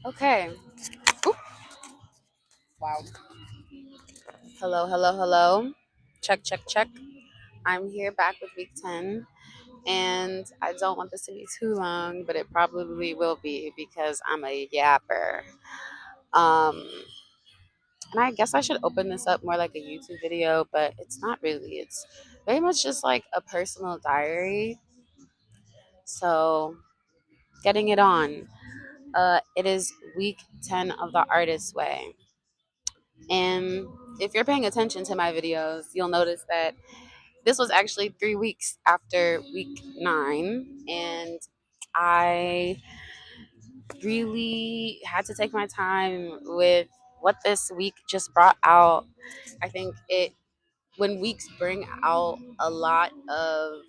Okay. Oop. Wow. Hello, hello, hello. Check, check, check. I'm here back with week 10, and I don't want this to be too long, but it probably will be because I'm a yapper. Um, and I guess I should open this up more like a YouTube video, but it's not really. It's very much just like a personal diary. So, getting it on. It is week 10 of the Artist Way. And if you're paying attention to my videos, you'll notice that this was actually 3 weeks after week 9. And I really had to take my time with what this week just brought out. I think when weeks bring out a lot of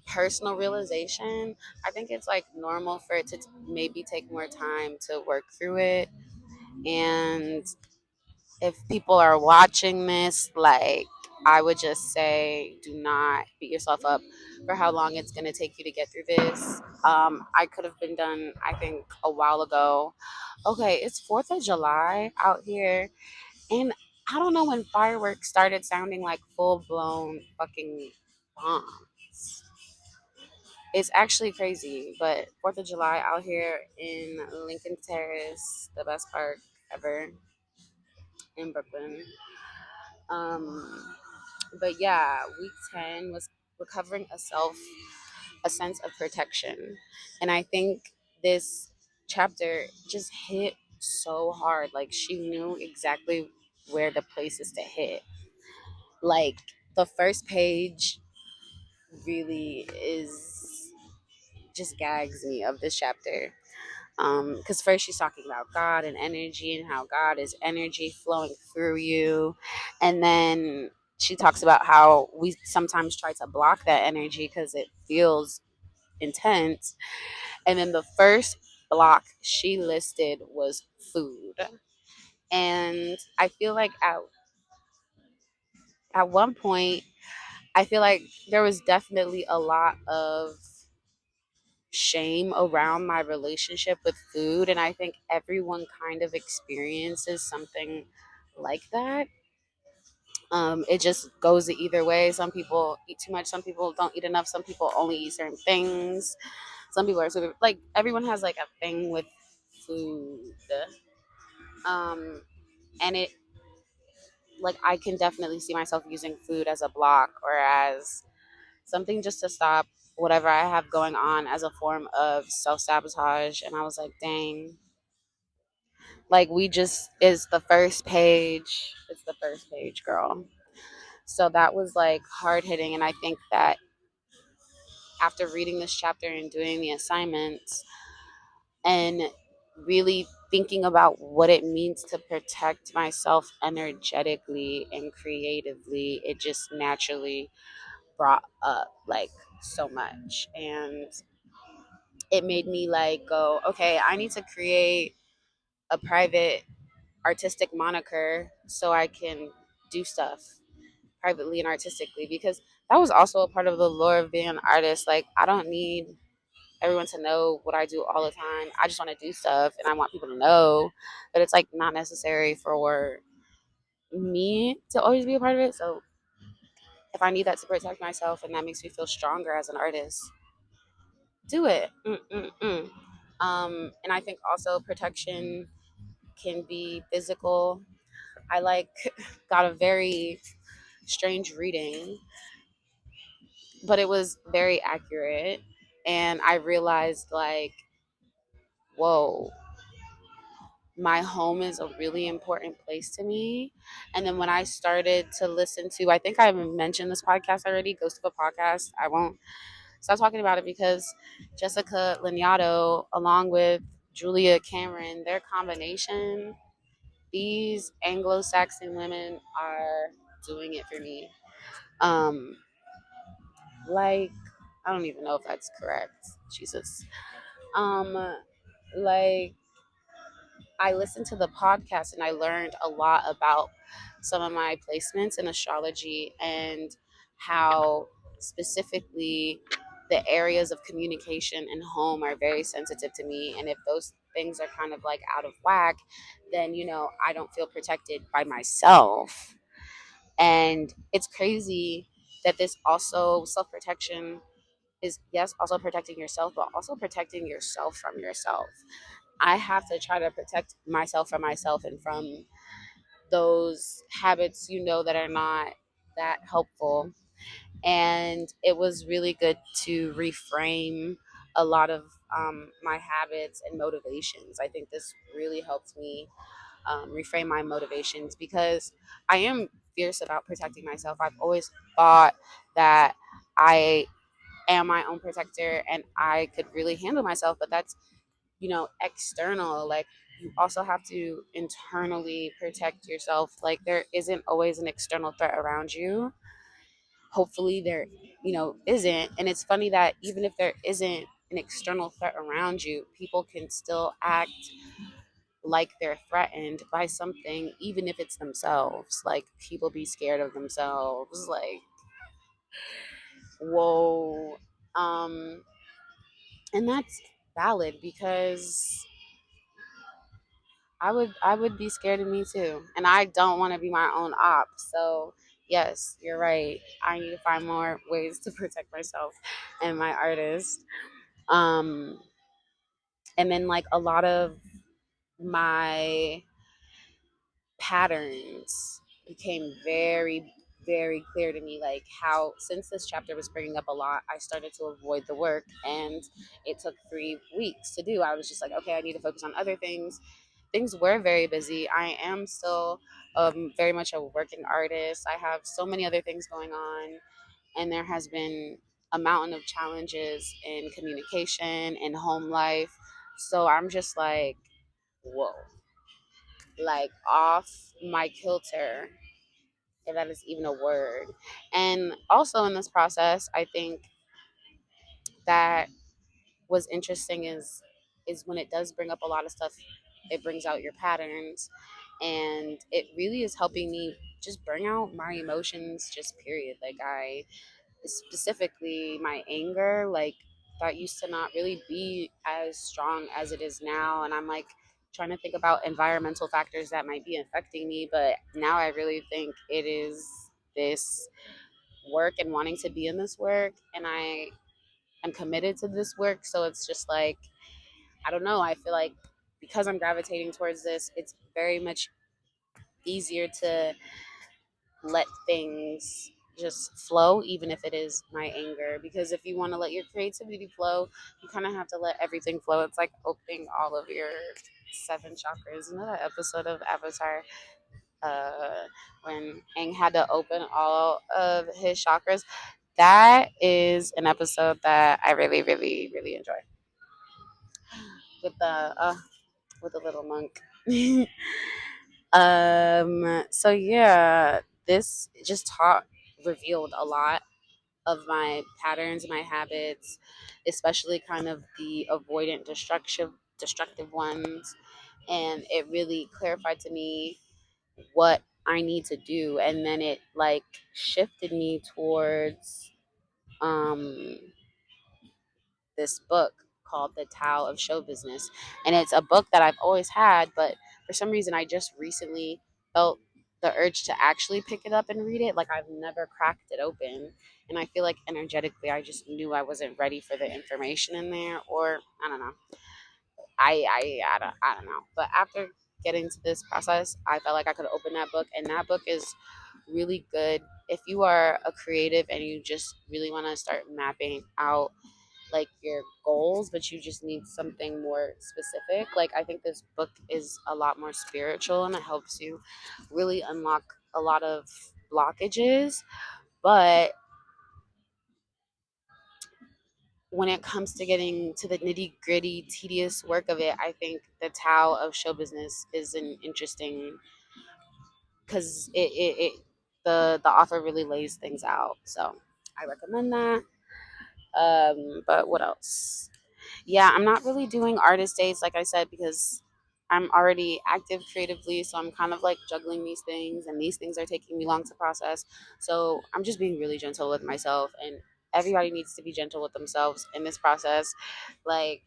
personal realization, I think it's like normal for it to maybe take more time to work through it. And if people are watching this, like, I would just say do not beat yourself up for how long it's going to take you to get through this. I could have been done, I think, a while ago. Okay, it's 4th of July out here, and I don't know when fireworks started sounding like full blown fucking bombs. It's actually crazy, but 4th of July out here in Lincoln Terrace, the best park ever in Brooklyn. Um, but yeah, week 10 was recovering a sense of protection. And I think this chapter just hit so hard. Like, she knew exactly where the places to hit. Like, the first page really is just gags me of this chapter. Because first she's talking about God and energy and how God is energy flowing through you, and then she talks about how we sometimes try to block that energy because it feels intense. And then the first block she listed was food, and I feel like at one point I feel like there was definitely a lot of shame around my relationship with food, and I think everyone kind of experiences something like that. It just goes either way. Some people eat too much, some people don't eat enough, some people only eat certain things, some people are super, like, everyone has like a thing with food. um and it, like, I can definitely see myself using food as a block or as something just to stop whatever I have going on as a form of self sabotage. And I was like, dang, like, we just is the first page. It's the first page, girl. So that was like hard hitting. And I think that after reading this chapter and doing the assignments and really thinking about what it means to protect myself energetically and creatively, it just naturally brought up like so much. And it made me like go, okay, I need to create a private artistic moniker so I can do stuff privately and artistically, because that was also a part of the lure of being an artist. Like, I don't need everyone to know what I do all the time. I just want to do stuff and I want people to know, but it's like not necessary for me to always be a part of it. So if I need that to protect myself and that makes me feel stronger as an artist, do it. Mm-mm-mm. And I think also protection can be physical. I like got a very strange reading, but it was very accurate. And I realized, like, whoa, my home is a really important place to me. And then when I started to listen to, I think I mentioned this podcast already, Ghost of a Podcast. I won't stop talking about it because Jessica Lanyadoo, along with Julia Cameron, their combination, these Anglo-Saxon women are doing it for me. Um, like, I don't even know if that's correct. Jesus. Um, like, I listened to the podcast and I learned a lot about some of my placements in astrology and how specifically the areas of communication and home are very sensitive to me. And if those things are kind of like out of whack, then, I don't feel protected by myself. And it's crazy that this also self protection is, yes, also protecting yourself, but also protecting yourself from yourself. I have to try to protect myself from myself and from those habits, that are not that helpful. And it was really good to reframe a lot of my habits and motivations. I think this really helped me reframe my motivations, because I am fierce about protecting myself. I've always thought that I am my own protector and I could really handle myself, but that's, external. Like, you also have to internally protect yourself. Like, there isn't always an external threat around you. Hopefully there, isn't. And it's funny that even if there isn't an external threat around you, people can still act like they're threatened by something, even if it's themselves. Like, people be scared of themselves. Like, whoa. Um, and that's valid, because I would be scared of me too. And I don't want to be my own op. So yes, you're right. I need to find more ways to protect myself and my artist. Um, and then, like, a lot of my patterns became very, very clear to me, like how, since this chapter was bringing up a lot, I started to avoid the work. And it took 3 weeks to do. I was just like, okay, I need to focus on other things. Things were very busy. I am still very much a working artist. I have so many other things going on, and there has been a mountain of challenges in communication and home life. So I'm just like, whoa, like off my kilter, if that is even a word. And also in this process, I think that was interesting is when it does bring up a lot of stuff, it brings out your patterns, and it really is helping me just bring out my emotions, just period. Like, I specifically my anger, like, that used to not really be as strong as it is now. And I'm like trying to think about environmental factors that might be affecting me, but now I really think it is this work and wanting to be in this work, and I am committed to this work. So it's just like, I don't know, I feel like because I'm gravitating towards this, it's very much easier to let things just flow, even if it is my anger. Because if you want to let your creativity flow, you kind of have to let everything flow. It's like opening all of your 7 chakras. Isn't that episode of Avatar, uh, when Aang had to open all of his chakras? That is an episode that I really, really, really enjoy, with the little monk. So yeah, this just taught revealed a lot of my patterns, my habits, especially kind of the avoidant destructive ones. And it really clarified to me what I need to do. And then it, like, shifted me towards um this book called The Tao of Show Business. And it's a book that I've always had, but for some reason I just recently felt the urge to actually pick it up and read it. Like, I've never cracked it open. And I feel like energetically I just knew I wasn't ready for the information in there, or I don't know. I don't know. But after getting to this process, I felt like I could open that book, and that book is really good if you are a creative and you just really want to start mapping out, like, your goals, but you just need something more specific. Like, I think this book is a lot more spiritual, and it helps you really unlock a lot of blockages. But when it comes to getting to the nitty gritty, tedious work of it, I think the Tao of Show Business is an interesting, because the author really lays things out. So I recommend that. But what else? Yeah, I'm not really doing artist dates, like I said, because I'm already active creatively. So I'm kind of like juggling these things, and these things are taking me long to process. So I'm just being really gentle with myself, and everybody needs to be gentle with themselves in this process. Like,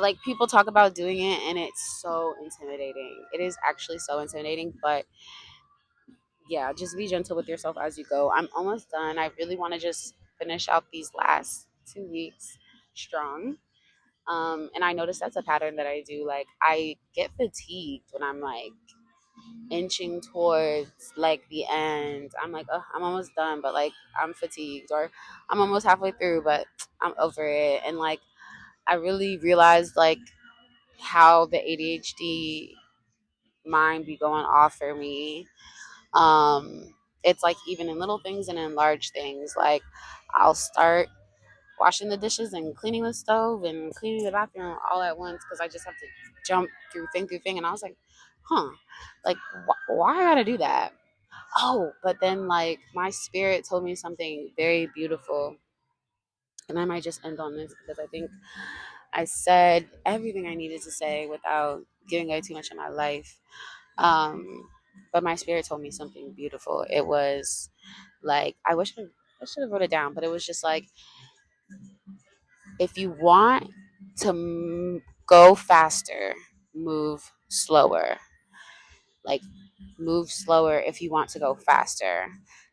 like people talk about doing it and it's so intimidating. It is actually so intimidating, but yeah, just be gentle with yourself as you go. I'm almost done. I really want to just finish out these last 2 weeks strong. And I notice that's a pattern that I do. Like I get fatigued when I'm like inching towards like the end. I'm like, oh, I'm almost done, but like I'm fatigued, or I'm almost halfway through, but I'm over it. And like I really realized like how the ADHD mind be going off for me. It's like even in little things and in large things. Like I'll start washing the dishes and cleaning the stove and cleaning the bathroom all at once because I just have to jump through thing. And I was like, huh, like why I gotta do that? Oh, but then like my spirit told me something very beautiful, and I might just end on this because I think I said everything I needed to say without giving away too much of my life. Um, but my spirit told me something beautiful. It was like I should have wrote it down, but it was just like if you want to go faster, move slower. Like move slower if you want to go faster.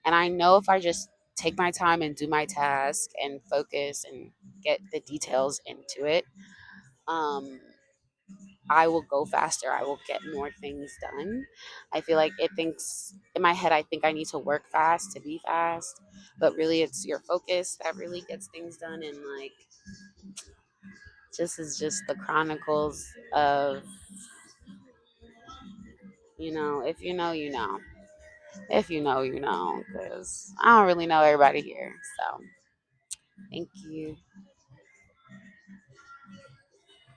And I know if I just take my time and do my task and focus and get the details into it, um, I will go faster. I will get more things done. I feel like it thinks in my head, I think I need to work fast to be fast, but really it's your focus that really gets things done. And like, this is just the chronicles of, if you know, you know. If you know, you know, because I don't really know everybody here. So, thank you.